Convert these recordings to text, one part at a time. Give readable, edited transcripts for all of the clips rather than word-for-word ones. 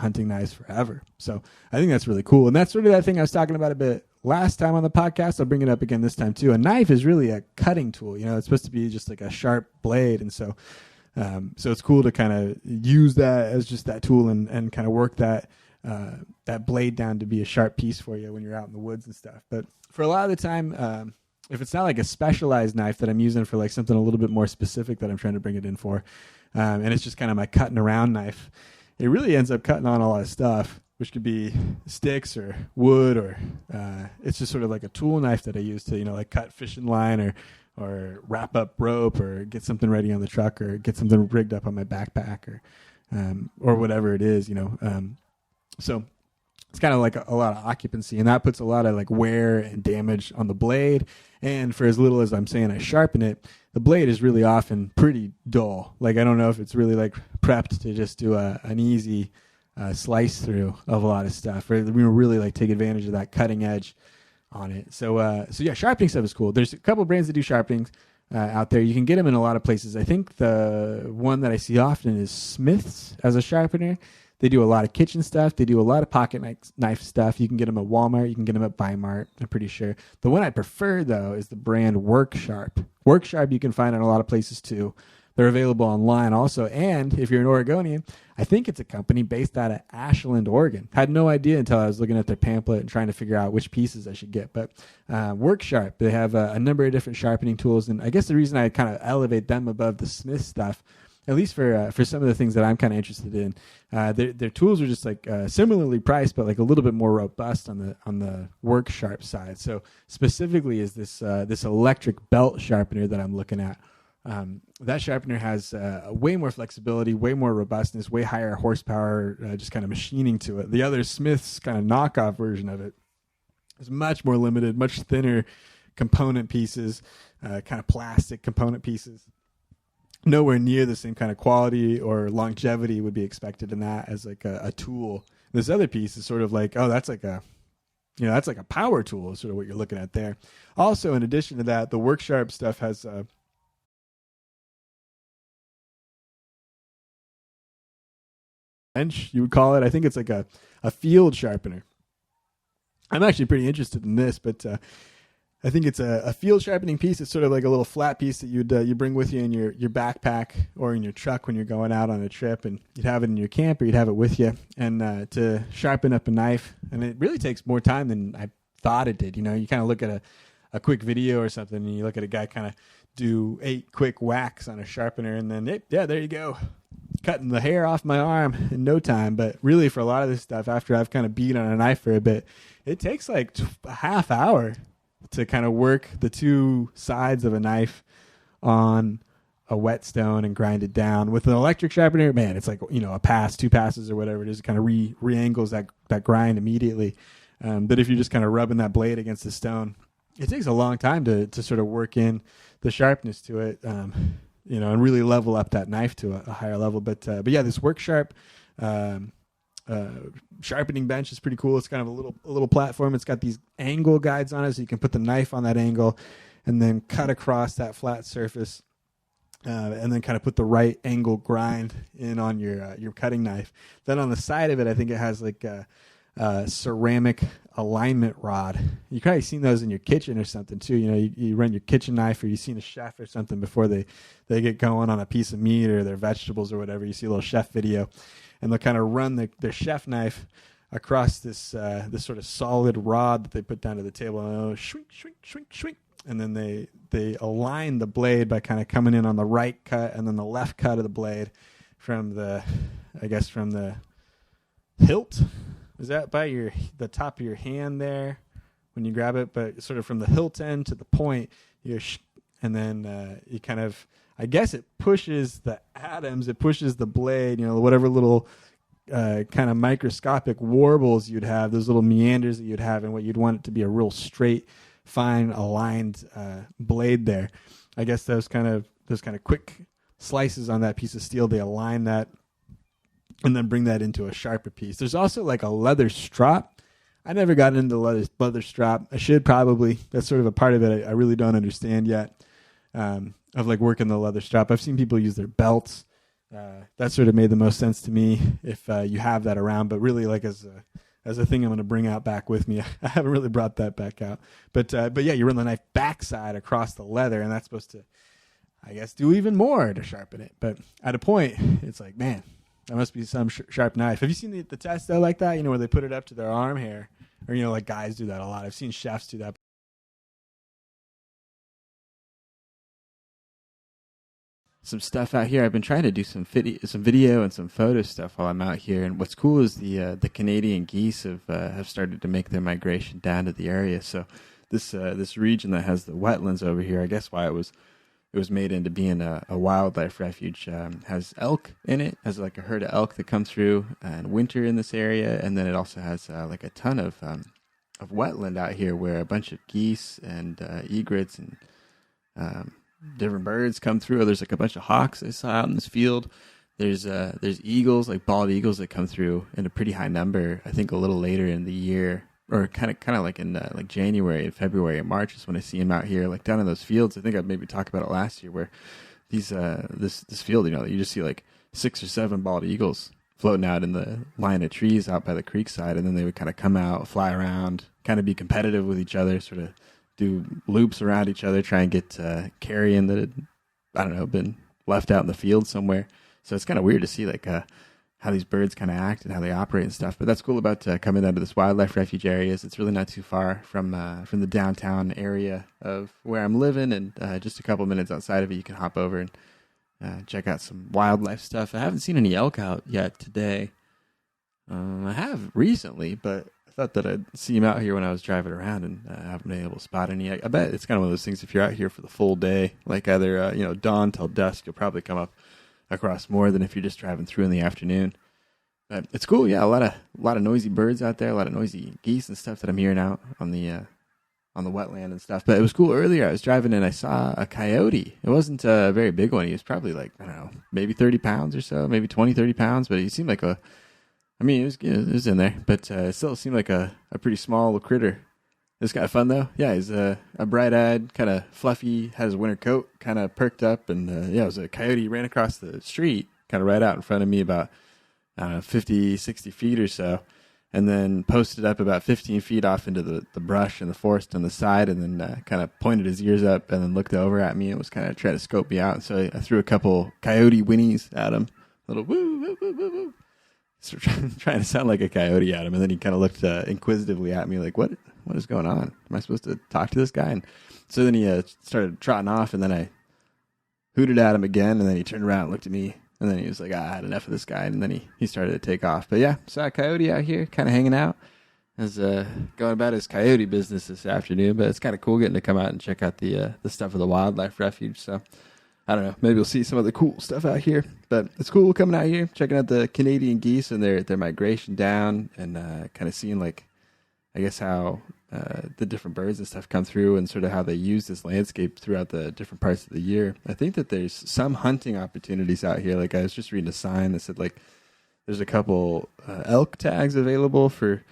hunting knives forever. So I think that's really cool. And that's sort of that thing I was talking about a bit last time on the podcast. I'll bring it up again this time too. A knife is really a cutting tool. It's supposed to be just like a sharp blade. And so it's cool to kind of use that as just that tool and kind of work that blade down to be a sharp piece for you when you're out in the woods and stuff. But for a lot of the time, if it's not like a specialized knife that I'm using for like something a little bit more specific that I'm trying to bring it in for, and it's just kind of my cutting around knife, it really ends up cutting on a lot of stuff, which could be sticks or wood, or it's just sort of like a tool knife that I use to, like cut fishing line or wrap up rope or get something ready on the truck or get something rigged up on my backpack or whatever it is, So it's kind of like a lot of occupancy, and that puts a lot of like wear and damage on the blade. And for as little as I'm saying I sharpen it, the blade is really often pretty dull. Like I don't know if it's really like prepped to just do an easy slice through of a lot of stuff, or we really like take advantage of that cutting edge on it. So yeah, sharpening stuff is cool. There's a couple brands that do sharpening out there. You can get them in a lot of places. I think the one that I see often is Smith's as a sharpener. They do a lot of kitchen stuff. They do a lot of pocket knife stuff. You can get them at Walmart. You can get them at Weimart, I'm pretty sure. The one I prefer, though, is the brand WorkSharp. WorkSharp you can find in a lot of places, too. They're available online also. And if you're an Oregonian, I think it's a company based out of Ashland, Oregon. Had no idea until I was looking at their pamphlet and trying to figure out which pieces I should get. But WorkSharp, they have a number of different sharpening tools. And I guess the reason I kind of elevate them above the Smith stuff, at least for some of the things that I'm kind of interested in, their tools are just like similarly priced, but like a little bit more robust on the WorkSharp side. So specifically is this electric belt sharpener that I'm looking at. That sharpener has way more flexibility, way more robustness, way higher horsepower, just kind of machining to it. The other Smith's kind of knockoff version of it is much more limited, much thinner component pieces, kind of plastic component pieces. Nowhere near the same kind of quality or longevity would be expected in that as like a tool. This other piece is sort of like, oh, that's like a power tool, is sort of what you're looking at there. Also, in addition to that, the WorkSharp stuff has bench, you would call it. I think it's like a field sharpener. I'm actually pretty interested in this, but I think it's a field sharpening piece. It's sort of like a little flat piece that you bring with you in your backpack or in your truck when you're going out on a trip, and you'd have it in your camp or you'd have it with you, and to sharpen up a knife. And it really takes more time than I thought it did. You kind of look at a quick video or something, and you look at a guy kind of do 8 quick whacks on a sharpener, and then there you go, cutting the hair off my arm in no time. But really, for a lot of this stuff, after I've kind of beat on a knife for a bit, it takes like a half hour to kind of work the two sides of a knife on a whetstone and grind it down. With an electric sharpener, man, it's like, a pass, 2 passes or whatever it is, it kind of re-angles that grind immediately. But if you're just kind of rubbing that blade against the stone, it takes a long time to sort of work in the sharpness to it, and really level up that knife to a higher level. But yeah, this WorkSharp sharpening bench is pretty cool. It's kind of a little platform. It's got these angle guides on it, so you can put the knife on that angle and then cut across that flat surface, and then kind of put the right angle grind in on your cutting knife. Then on the side of it, I think it has like a ceramic alignment rod. You've probably seen those in your kitchen or something too. You run your kitchen knife, or you've seen a chef or something before they get going on a piece of meat or their vegetables or whatever. You see a little chef video, and they'll kind of run their chef knife across this sort of solid rod that they put down to the table, and shrink, and then they align the blade by kind of coming in on the right cut and then the left cut of the blade from the hilt. Is that by the top of your hand there when you grab it? But sort of from the hilt end to the point, and then you kind of, I guess it pushes the atoms, it pushes the blade, whatever little kind of microscopic warbles you'd have, those little meanders that you'd have, and what you'd want it to be a real straight, fine, aligned blade there. I guess those kind of quick slices on that piece of steel, they align that and then bring that into a sharper piece. There's also like a leather strap. I never got into leather strap. I should probably. That's sort of a part of it I really don't understand yet, of like working the leather strap. I've seen people use their belts That sort of made the most sense to me if you have that around. But really, like as a thing I'm going to bring out back with me. I haven't really brought that back out. But yeah, you run the knife backside across the leather, and that's supposed to, I guess, do even more to sharpen it. But at a point, it's like, man, that must be some sharp knife. Have you seen the test though, like that? You know, where they put it up to their arm hair, or you know, like guys do that a lot. I've seen chefs do that. Some stuff out here. I've been trying to do some video and some photo stuff while I'm out here. And what's cool is the Canadian geese have started to make their migration down to the area. So this region that has the wetlands over here, I guess why it was made into being a wildlife refuge, has elk in it, has like a herd of elk that come through and winter in this area, and then it also has like a ton of wetland out here where a bunch of geese and egrets and different birds come through. There's like a bunch of hawks I saw out in this field. There's eagles, like bald eagles, that come through in a pretty high number. I think a little later in the year, or kind of like in like January and February and March is when I see them out here, like down in those fields. I think I maybe talked about it last year, where these this field, you know, you just see like 6 or 7 bald eagles floating out in the line of trees out by the creek side, and then they would kind of come out, fly around, kind of be competitive with each other, sort of do loops around each other, try and get carrion that had, I don't know, been left out in the field somewhere. So it's kind of weird to see like how these birds kind of act and how they operate and stuff. But that's cool about coming down to this wildlife refuge areas. It's really not too far from the downtown area of where I'm living, and just a couple minutes outside of it, you can hop over and check out some wildlife stuff. I haven't seen any elk out yet today. I have recently, but I thought that I'd see him out here when I was driving around, and I haven't been able to spot any. I bet it's kind of one of those things, if you're out here for the full day, like either dawn till dusk, you'll probably come up across more than if you're just driving through in the afternoon. But it's cool, yeah. A lot of noisy birds out there, a lot of noisy geese and stuff that I'm hearing out on the wetland and stuff. But it was cool. Earlier I was driving and I saw a coyote. It wasn't a very big one. He was probably like, I don't know, maybe 30 pounds or so, maybe 20, 30 pounds. But he seemed like it was in there, but it still seemed like a pretty small little critter. It's kind of fun, though. Yeah, he's a bright-eyed, kind of fluffy, had his winter coat kind of perked up, and it was a coyote. He ran across the street, kind of right out in front of me, about, I don't know, 50, 60 feet or so, and then posted up about 15 feet off into the brush and the forest on the side, and then kind of pointed his ears up and then looked over at me and was kind of trying to scope me out. And so I threw a couple coyote whinnies at him, a little woo, woo, woo, woo, woo. So trying to sound like a coyote at him, and then he kind of looked inquisitively at me like, what is going on? Am I supposed to talk to this guy? And so then he started trotting off, and then I hooted at him again, and then he turned around and looked at me, and then he was like, I had enough of this guy, and then he started to take off. But yeah, saw a coyote out here kind of hanging out. I was going about his coyote business this afternoon, but it's kind of cool getting to come out and check out the stuff of the wildlife refuge. So I don't know, maybe we'll see some of the cool stuff out here, but it's cool coming out here, checking out the Canadian geese and their migration down, and kind of seeing, like, I guess how the different birds and stuff come through, and sort of how they use this landscape throughout the different parts of the year. I think that there's some hunting opportunities out here. Like, I was just reading a sign that said, like, there's a couple elk tags available for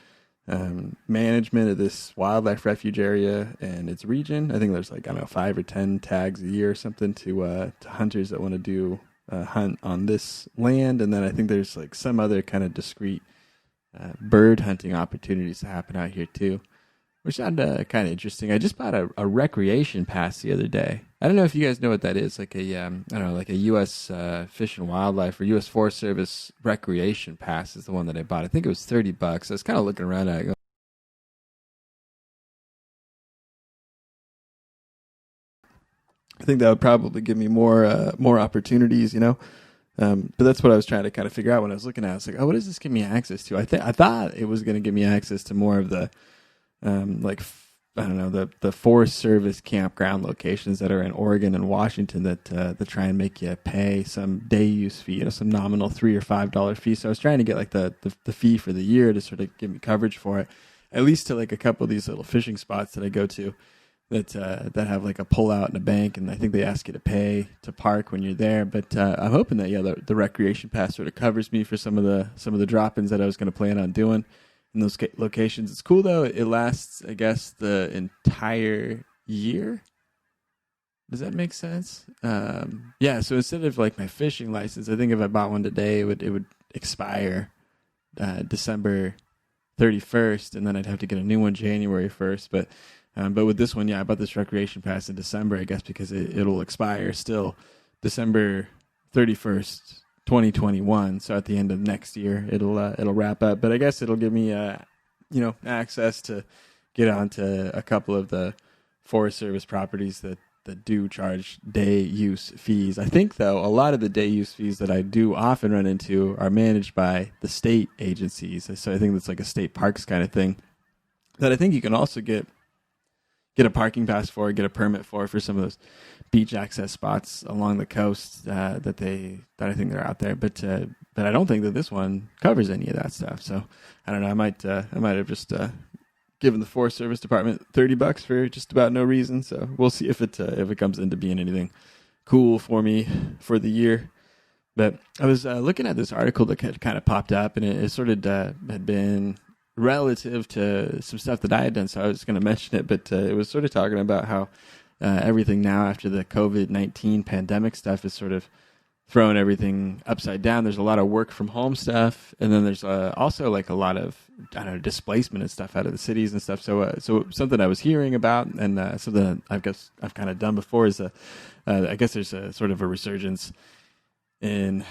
management of this wildlife refuge area and its region. I think there's like, I don't know, 5 or 10 tags a year or something to hunters that want to do hunt on this land. And then I think there's like some other kind of discrete bird hunting opportunities to happen out here too, which sounded kind of interesting. I just bought a recreation pass the other day. I don't know if you guys know what that is, like I don't know, like a U.S. Fish and Wildlife or U.S. Forest Service recreation pass is the one that I bought. I think it was $30. I was kind of looking around at it. I think that would probably give me more opportunities, you know. But that's what I was trying to kind of figure out when I was looking at it. I was like, oh, what does this give me access to? I thought it was going to give me access to more of the I don't know, the Forest Service campground locations that are in Oregon and Washington that try and make you pay some day use fee, you know, some nominal $3 or $5 fee. So I was trying to get like the fee for the year to sort of give me coverage for it, at least to like a couple of these little fishing spots that I go to that have like a pull out and a bank, and I think they ask you to pay to park when you're there. But I'm hoping that the recreation pass sort of covers me for some of the drop-ins that I was going to plan on doing in those locations. It's cool though. It lasts, I guess, the entire year. Does that make sense? Yeah. So instead of like my fishing license, I think if I bought one today, it would expire December 31st, and then I'd have to get a new one January 1st. But with this one, yeah, I bought this recreation pass in December, I guess, because it'll expire still December 31st, 2021. So at the end of next year, it'll wrap up. But I guess it'll give me access to get onto a couple of the Forest Service properties that do charge day use fees. I think, though, a lot of the day use fees that I do often run into are managed by the state agencies. So I think that's like a state parks kind of thing that I think you can also get a parking pass for, get a permit for some of those beach access spots along the coast that I think they're out there. But I don't think that this one covers any of that stuff. So I don't know. I might have just given the Forest Service Department $30 for just about no reason. So we'll see if it comes into being anything cool for me for the year. But I was looking at this article that had kind of popped up, and it sort of had been relative to some stuff that I had done. So I was going to mention it, but it was sort of talking about how everything now after the COVID-19 pandemic stuff is sort of throwing everything upside down. There's a lot of work from home stuff, and then there's also like a lot of displacement and stuff out of the cities and stuff. So something I was hearing about, and something I guess I've kind of done before is I guess there's a sort of a resurgence in,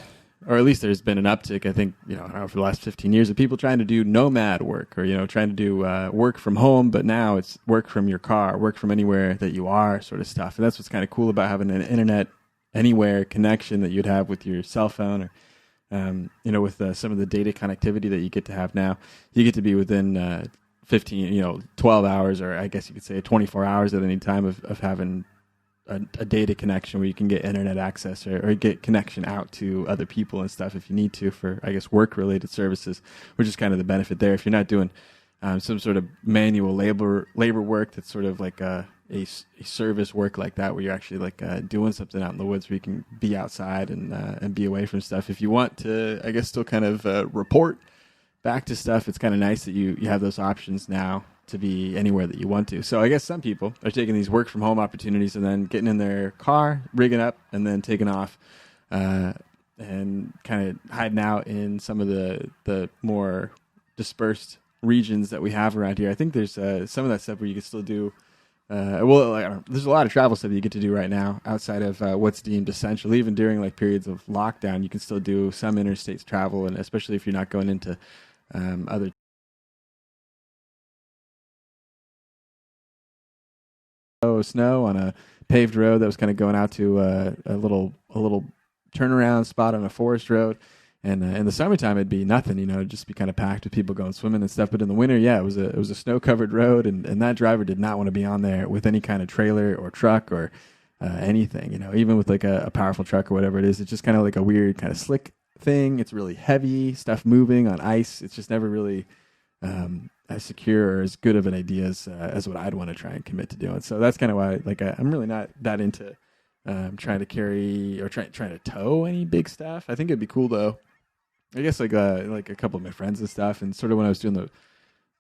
or at least there's been an uptick, I think, I don't know, for the last 15 years of people trying to do nomad work, or, trying to do work from home, but now it's work from your car, work from anywhere that you are, sort of stuff. And that's what's kind of cool about having an internet anywhere connection that you'd have with your cell phone, or, with some of the data connectivity that you get to have now. You get to be within 12 hours, or I guess you could say 24 hours at any time of having a data connection where you can get internet access or get connection out to other people and stuff if you need to for, I guess, work-related services, which is kind of the benefit there. If you're not doing some sort of manual labor work that's sort of like a service work like that, where you're actually like doing something out in the woods where you can be outside and be away from stuff. If you want to, I guess, still kind of report back to stuff, it's kind of nice that you have those options now to be anywhere that you want to. So I guess some people are taking these work from home opportunities and then getting in their car, rigging up, and then taking off and kind of hiding out in some of the more dispersed regions that we have around here. I think there's some of that stuff where you can still do there's a lot of travel stuff you get to do right now outside of what's deemed essential. Even during like periods of lockdown, you can still do some interstate travel, and especially if you're not going into other snow on a paved road that was kind of going out to a little turnaround spot on a forest road. And in the summertime, it'd be nothing, it'd just be kind of packed with people going swimming and stuff. But in the winter, yeah, it was a snow-covered road, and that driver did not want to be on there with any kind of trailer or truck or anything, even with like a powerful truck or whatever it is. It's just kind of like a weird kind of slick thing. It's really heavy, stuff moving on ice. It's just never really as secure or as good of an idea as what I'd want to try and commit to doing. So that's kind of why I'm really not that into trying to carry or trying to tow any big stuff. I think it'd be cool though. I guess like a couple of my friends and stuff, and sort of when I was doing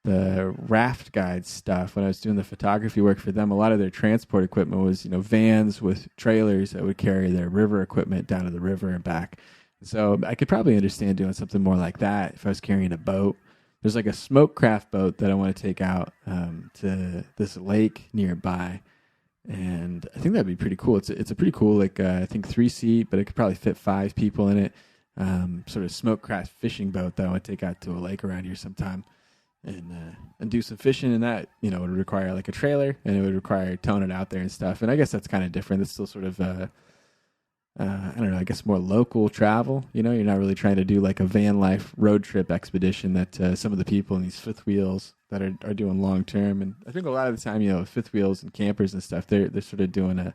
the raft guide stuff, when I was doing the photography work for them, a lot of their transport equipment was vans with trailers that would carry their river equipment down to the river and back. So I could probably understand doing something more like that if I was carrying a boat. There's like a smoke craft boat that I want to take out to this lake nearby, and I think that'd be pretty cool. It's a pretty cool, like I think 3-seat, but it could probably fit 5 people in it. Sort of smoke craft fishing boat that I would take out to a lake around here sometime and do some fishing. And that it would require like a trailer, and it would require towing it out there and stuff. And I guess that's kind of different. It's still sort of I don't know, I guess more local travel. You're not really trying to do like a van life road trip expedition that some of the people in these fifth wheels that are doing long term. And I think a lot of the time, fifth wheels and campers and stuff, they're sort of doing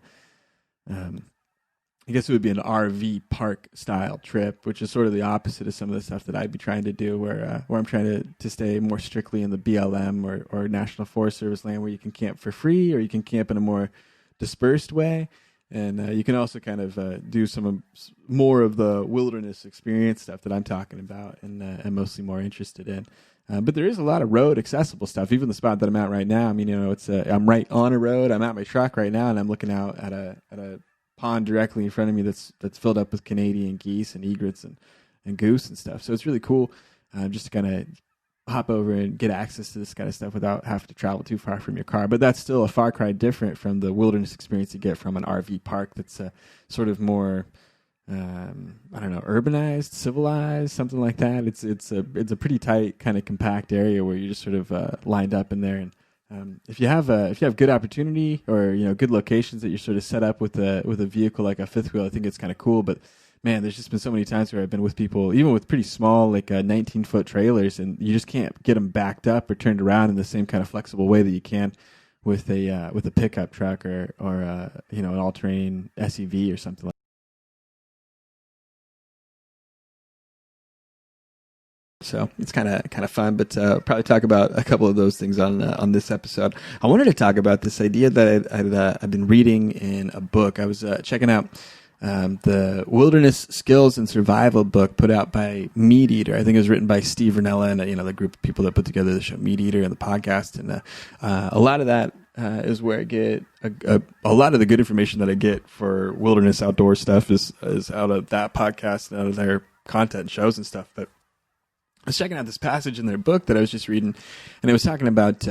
I guess it would be an RV park style trip, which is sort of the opposite of some of the stuff that I'd be trying to do, where I'm trying to stay more strictly in the BLM or National Forest Service land, where you can camp for free or you can camp in a more dispersed way. And you can also kind of do more of the wilderness experience stuff that I'm talking about and I'm mostly more interested in. But there is a lot of road accessible stuff. Even the spot that I'm at right now, I mean, it's I'm right on a road. I'm at my truck right now, and I'm looking out at a pond directly in front of me that's filled up with Canadian geese and egrets and goose and stuff. So it's really cool just to kind of hop over and get access to this kind of stuff without having to travel too far from your car. But that's still a far cry different from the wilderness experience you get from an RV park that's sort of more, I don't know, urbanized, civilized, something like that. It's a pretty tight, kind of compact area where you're just sort of lined up in there. And if you have good opportunity or good locations that you're sort of set up with a vehicle like a fifth wheel, I think it's kind of cool. But man, there's just been so many times where I've been with people, even with pretty small, like 19-foot trailers, and you just can't get them backed up or turned around in the same kind of flexible way that you can with a pickup truck or an all-terrain SUV or something like that. So it's kind of fun, but probably talk about a couple of those things on this episode. I wanted to talk about this idea that I've been reading in a book. I was checking out the Wilderness Skills and Survival book put out by Meat Eater. I think it was written by Steve Rinella and the group of people that put together the show Meat Eater and the podcast. And a lot of that is where I get a lot of the good information that I get for wilderness outdoor stuff is out of that podcast and out of their content shows and stuff. But I was checking out this passage in their book that I was just reading, and it was talking about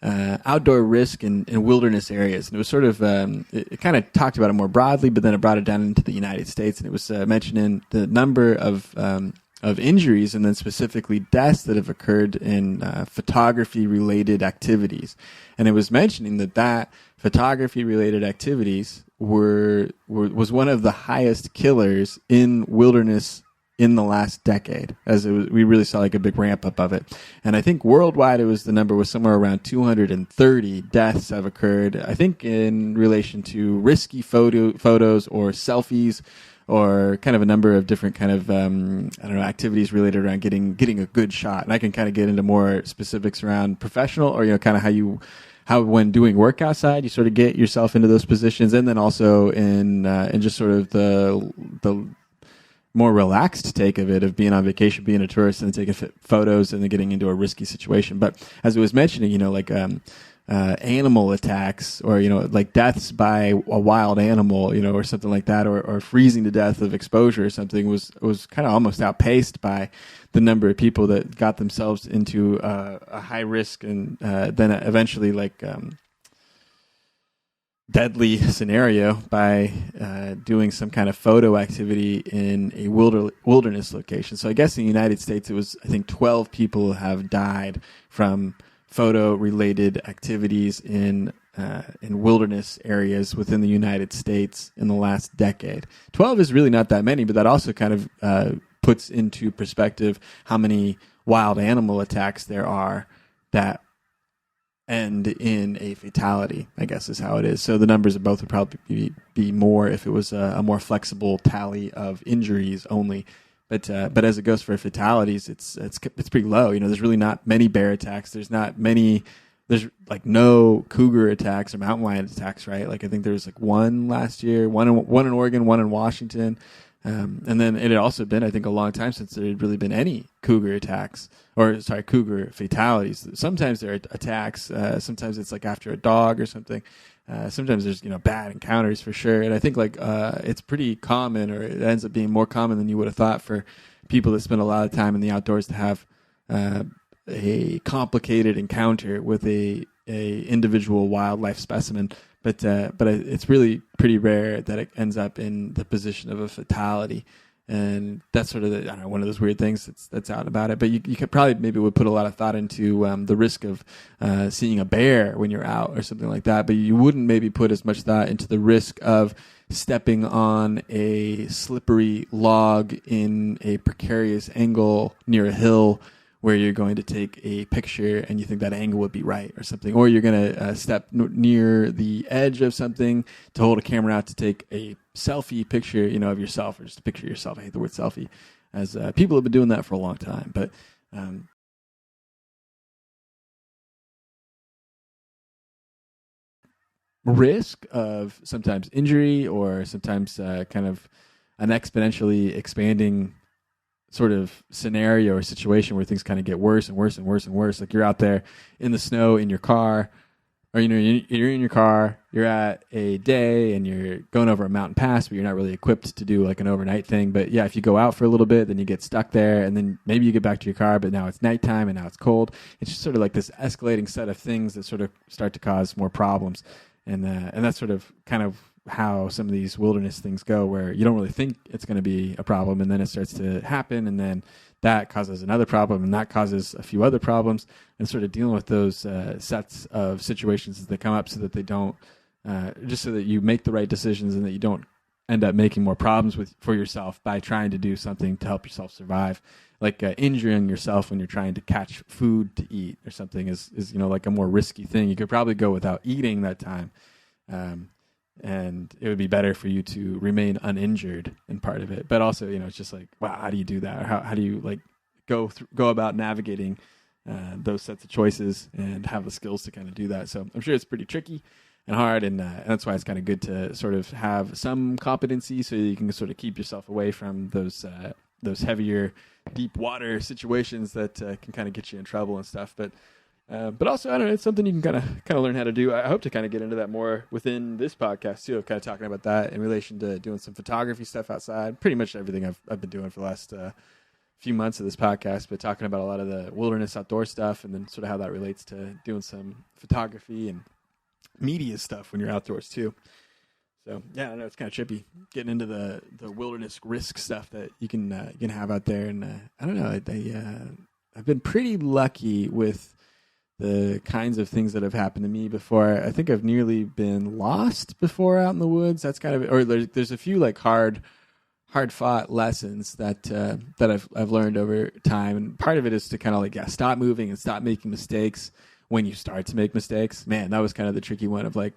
outdoor risk in wilderness areas. And it was sort of, it kind of talked about it more broadly, but then it brought it down into the United States. And it was mentioning the number of injuries and then specifically deaths that have occurred in photography-related activities. And it was mentioning that photography-related activities was one of the highest killers in wilderness in the last decade, as we really saw like a big ramp up of it. And I think worldwide the number was somewhere around 230 deaths have occurred, I think in relation to risky photos or selfies or kind of a number of different kind of, activities related around getting a good shot. And I can kind of get into more specifics around professional or, kind of how when doing work outside, you sort of get yourself into those positions. And then also in just sort of the more relaxed take of it, of being on vacation, being a tourist and taking photos and then getting into a risky situation. But as it was mentioning, animal attacks or, like deaths by a wild animal, or something like that, or freezing to death of exposure or something was kind of almost outpaced by the number of people that got themselves into a high risk and then eventually deadly scenario by doing some kind of photo activity in a wilderness location. So I guess in the United States, it was, I think 12 people have died from photo-related activities in wilderness areas within the United States in the last decade. 12 is really not that many, but that also kind of puts into perspective how many wild animal attacks there are that end in a fatality, I guess is how it is. So the numbers of both would probably be more if it was a more flexible tally of injuries only. But as it goes for fatalities, it's pretty low. There's really not many bear attacks. There's like no cougar attacks or mountain lion attacks, right? Like I think there was like one last year, one in Oregon, one in Washington. And then it had also been, I think, a long time since there had really been any cougar fatalities. Sometimes there are attacks. Sometimes it's like after a dog or something. Sometimes there's, bad encounters for sure. And I think it's pretty common, or it ends up being more common than you would have thought for people that spend a lot of time in the outdoors to have a complicated encounter with a individual wildlife specimen. But it's really pretty rare that it ends up in the position of a fatality. And that's sort of one of those weird things that's out about it. But you could probably maybe would put a lot of thought into the risk of seeing a bear when you're out or something like that. But you wouldn't maybe put as much thought into the risk of stepping on a slippery log in a precarious angle near a hill where you're going to take a picture and you think that angle would be right or something. Or you're going to step near the edge of something to hold a camera out to take a selfie picture, of yourself, or just a picture of yourself. I hate the word selfie, as people have been doing that for a long time. But risk of sometimes injury or sometimes kind of an exponentially expanding sort of scenario or situation where things kind of get worse and worse and worse and worse. Like you're out there in the snow in your car, or you're in your car, you're at a day and you're going over a mountain pass, but you're not really equipped to do like an overnight thing. But yeah, if you go out for a little bit, then you get stuck there, and then maybe you get back to your car, but now it's nighttime and now it's cold. It's just sort of like this escalating set of things that sort of start to cause more problems, and that's sort of kind of how some of these wilderness things go, where you don't really think it's going to be a problem, and then it starts to happen, and then that causes another problem, and that causes a few other problems, and sort of dealing with those sets of situations as they come up, so that they don't, just so that you make the right decisions and that you don't end up making more problems for yourself by trying to do something to help yourself survive. Like injuring yourself when you're trying to catch food to eat or something is like a more risky thing. You could probably go without eating that time. And it would be better for you to remain uninjured in part of it. But also, it's just like, wow, how do you do that? Or how do you like go about navigating those sets of choices and have the skills to kind of do that? So I'm sure it's pretty tricky and hard, and that's why it's kind of good to sort of have some competency so you can sort of keep yourself away from those heavier, deep water situations that can kind of get you in trouble and stuff. But also, I don't know, it's something you can kind of learn how to do. I hope to kind of get into that more within this podcast too, kind of talking about that in relation to doing some photography stuff outside. Pretty much everything I've been doing for the last few months of this podcast, but talking about a lot of the wilderness outdoor stuff, and then sort of how that relates to doing some photography and media stuff when you're outdoors too. So yeah, I don't know, it's kind of trippy getting into the wilderness risk stuff that you can have out there, and I don't know, I've been pretty lucky with the kinds of things that have happened to me before. I think I've nearly been lost before out in the woods. That's kind of, or there's a few like hard fought lessons that I've learned over time, and part of it is to kind of like stop moving and stop making mistakes when you start to make mistakes. Man, that was kind of the tricky one of like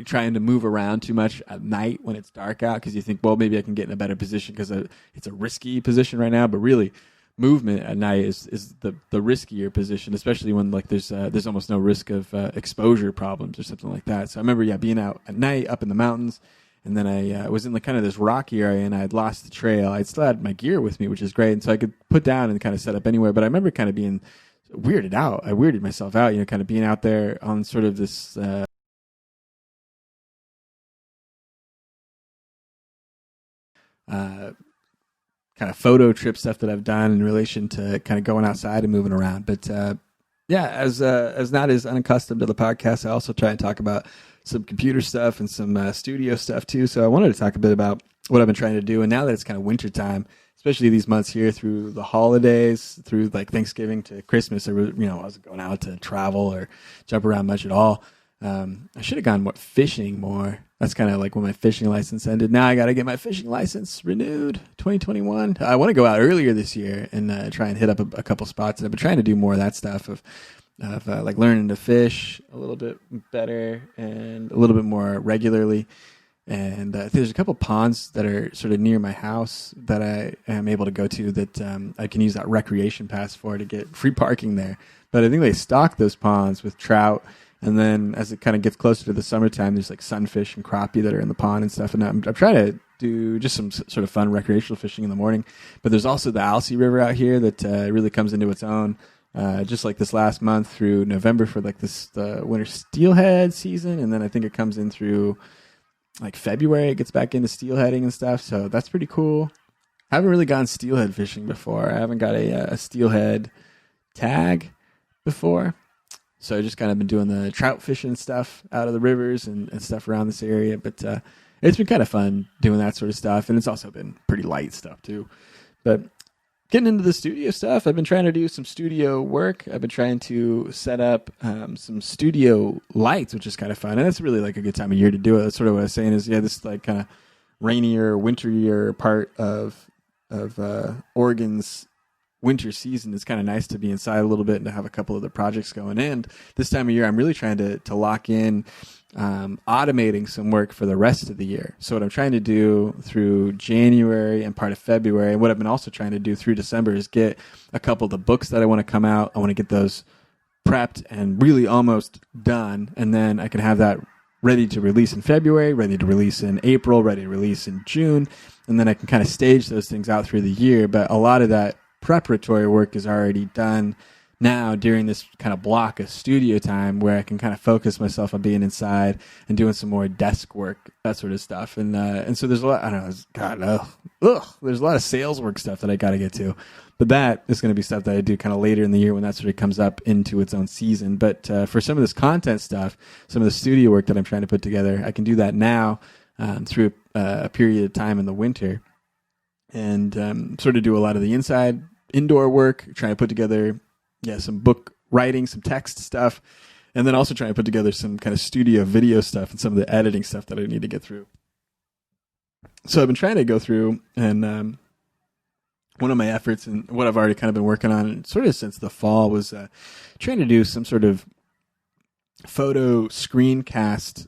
trying to move around too much at night when it's dark out, because you think, well, maybe I can get in a better position because it's a risky position right now, but really movement at night is the riskier position, especially when like there's almost no risk of exposure problems or something like that. So I remember being out at night up in the mountains, and then I was in like kind of this rocky area, and I had lost the trail. I still had my gear with me, which is great, and so I could put down and kind of set up anywhere. But I remember kind of being weirded out. I weirded myself out, kind of being out there on sort of this kind of photo trip stuff that I've done in relation to kind of going outside and moving around. But as not as unaccustomed to the podcast, I also try and talk about some computer stuff and some studio stuff too. So I wanted to talk a bit about what I've been trying to do. And now that it's kind of winter time, especially these months here through the holidays, through like Thanksgiving to Christmas, I wasn't going out to travel or jump around much at all. I should have gone fishing more. That's kind of like when my fishing license ended. Now I got to get my fishing license renewed, 2021. I want to go out earlier this year and try and hit up a couple spots. And I've been trying to do more of that stuff of like learning to fish a little bit better and a little bit more regularly. And there's a couple ponds that are sort of near my house that I am able to go to that I can use that recreation pass for to get free parking there. But I think they stock those ponds with trout. And then as it kind of gets closer to the summertime, there's like sunfish and crappie that are in the pond and stuff. And I'm trying to do just some sort of fun recreational fishing in the morning. But there's also the Alsea River out here that really comes into its own. Just like this last month through November for like the winter steelhead season. And then I think it comes in through like February. It gets back into steelheading and stuff. So that's pretty cool. I haven't really gone steelhead fishing before. I haven't got a steelhead tag before. So I've just kind of been doing the trout fishing stuff out of the rivers and stuff around this area. But it's been kind of fun doing that sort of stuff. And it's also been pretty light stuff too. But getting into the studio stuff, I've been trying to do some studio work. I've been trying to set up some studio lights, which is kind of fun. And that's really like a good time of year to do it. That's sort of what I was saying is, this like kind of rainier, winterier part of Oregon's winter season. It's kind of nice to be inside a little bit and to have a couple of the projects going in. This time of year, I'm really trying to lock in automating some work for the rest of the year. So what I'm trying to do through January and part of February, and what I've been also trying to do through December, is get a couple of the books that I want to come out. I want to get those prepped and really almost done, and then I can have that ready to release in February, ready to release in April, ready to release in June. And then I can kind of stage those things out through the year. But a lot of that preparatory work is already done now during this kind of block of studio time where I can kind of focus myself on being inside and doing some more desk work, that sort of stuff. And so there's a lot, I don't know, there's a lot of sales work stuff that I got to get to. But that is going to be stuff that I do kind of later in the year when that sort of comes up into its own season. But for some of this content stuff, some of the studio work that I'm trying to put together, I can do that now through a period of time in the winter and sort of do a lot of the indoor work, trying to put together some book writing, some text stuff, and then also trying to put together some kind of studio video stuff and some of the editing stuff that I need to get through. So I've been trying to go through, and one of my efforts and what I've already kind of been working on sort of since the fall was trying to do some sort of photo screencast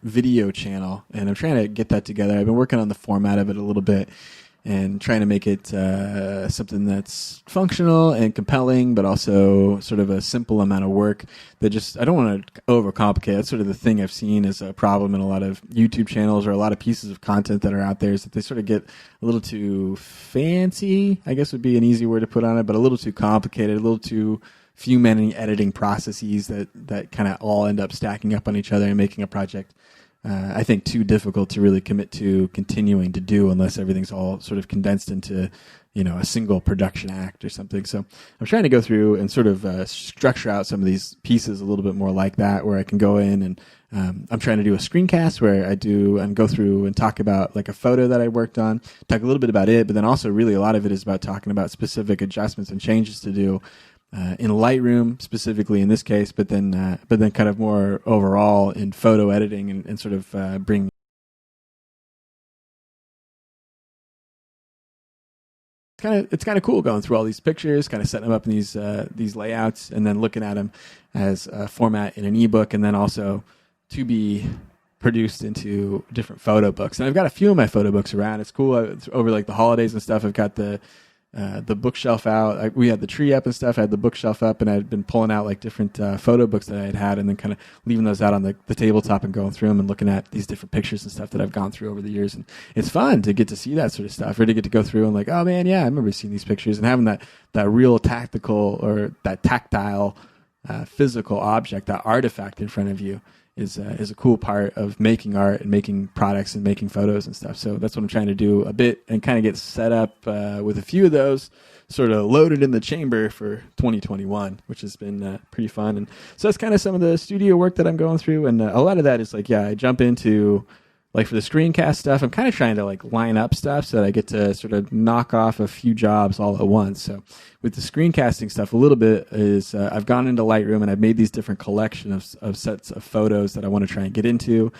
video channel, and I'm trying to get that together. I've been working on the format of it a little bit and trying to make it something that's functional and compelling, but also sort of a simple amount of work that just, I don't want to overcomplicate. That's sort of the thing I've seen as a problem in a lot of YouTube channels or a lot of pieces of content that are out there, is that they sort of get a little too fancy, I guess would be an easy word to put on it, but a little too complicated, a little too few many editing processes that kind of all end up stacking up on each other and making a project I think too difficult to really commit to continuing to do unless everything's all sort of condensed into, a single production act or something. So I'm trying to go through and sort of structure out some of these pieces a little bit more like that, where I can go in and I'm trying to do a screencast where I do and go through and talk about like a photo that I worked on, talk a little bit about it, but then also really a lot of it is about talking about specific adjustments and changes to do in Lightroom specifically in this case, but then kind of more overall in photo editing and sort of bring. It's kind of cool going through all these pictures, kind of setting them up in these layouts, and then looking at them as a format in an ebook, and then also to be produced into different photo books. And I've got a few of my photo books around. It's cool. Over like the holidays and stuff, I've got the bookshelf out. We had the tree up and stuff. I had the bookshelf up, and I'd been pulling out like different photo books that I had, and then kind of leaving those out on the tabletop and going through them and looking at these different pictures and stuff that I've gone through over the years. And it's fun to get to see that sort of stuff, or to get to go through and like, oh man, yeah, I remember seeing these pictures, and having that real tactical or that tactile physical object, that artifact in front of you is a cool part of making art and making products and making photos and stuff. So that's what I'm trying to do a bit and kind of get set up with a few of those sort of loaded in the chamber for 2021, which has been pretty fun. And so that's kind of some of the studio work that I'm going through. And a lot of that is like, I jump into, like for the screencast stuff, I'm kind of trying to like line up stuff so that I get to sort of knock off a few jobs all at once. So with the screencasting stuff, a little bit is I've gone into Lightroom and I've made these different collections of sets of photos that I want to try and get into,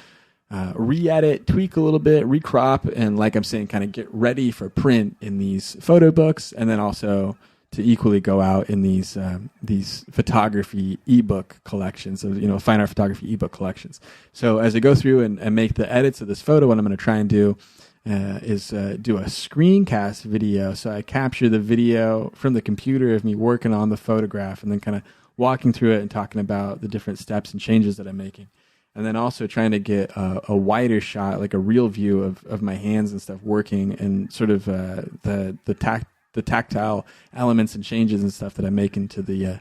re-edit, tweak a little bit, recrop, and like I'm saying, kind of get ready for print in these photo books, and then also to equally go out in these photography ebook collections of fine art photography ebook collections. So as I go through and make the edits of this photo, what I'm going to try and do is do a screencast video. So I capture the video from the computer of me working on the photograph, and then kind of walking through it and talking about the different steps and changes that I'm making. And then also trying to get a wider shot, like a real view of my hands and stuff working, and sort of the tactile elements and changes and stuff that I'm making to the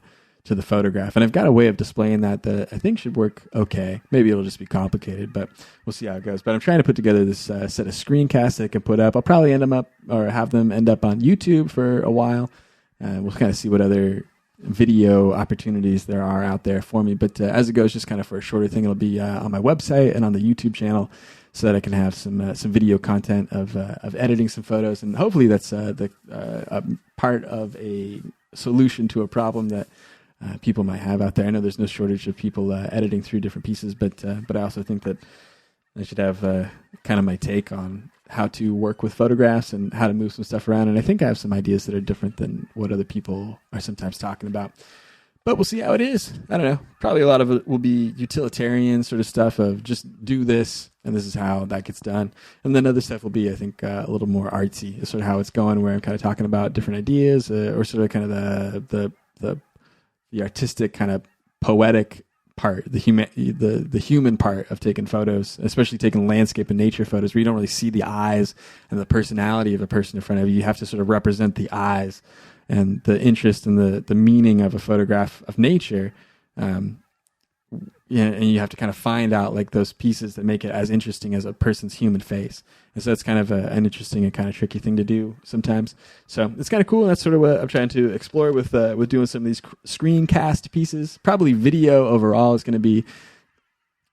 photograph. And I've got a way of displaying that I think should work okay. Maybe it'll just be complicated, but we'll see how it goes. But I'm trying to put together this set of screencasts that I can put up. I'll probably have them end up on YouTube for a while. We'll kind of see what other video opportunities there are out there for me. But as it goes, just kind of for a shorter thing, it'll be on my website and on the YouTube channel, so that I can have some video content of editing some photos, and hopefully that's a part of a solution to a problem that people might have out there. I know there's no shortage of people editing through different pieces, but I also think that I should have kind of my take on how to work with photographs and how to move some stuff around. And I think I have some ideas that are different than what other people are sometimes talking about. But we'll see how it is. I don't know. Probably a lot of it will be utilitarian sort of stuff of just do this, and this is how that gets done. And then other stuff will be, I think, a little more artsy, is sort of how it's going, where I'm kind of talking about different ideas or sort of kind of the artistic kind of poetic part, the human part of taking photos, especially taking landscape and nature photos, where you don't really see the eyes and the personality of a person in front of you. You have to sort of represent the eyes and the interest and the meaning of a photograph of nature. Yeah, and you have to kind of find out like those pieces that make it as interesting as a person's human face. And so that's kind of an interesting and kind of tricky thing to do sometimes. So it's kind of cool. And that's sort of what I'm trying to explore with doing some of these screencast pieces. Probably video overall is going to be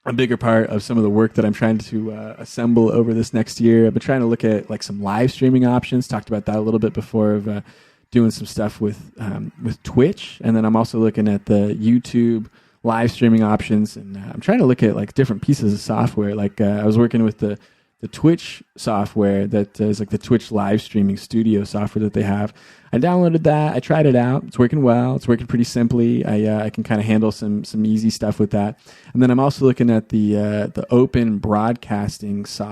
a bigger part of some of the work that I'm trying to assemble over this next year. I've been trying to look at like some live streaming options. Talked about that a little bit before of doing some stuff with Twitch. And then I'm also looking at the YouTube live streaming options, and I'm trying to look at like different pieces of software. Like I was working with the Twitch software that is like the Twitch live streaming studio software that they have. I downloaded that. I tried it out. It's working well. It's working pretty simply. I can kind of handle some easy stuff with that. And then I'm also looking at the open broadcasting software.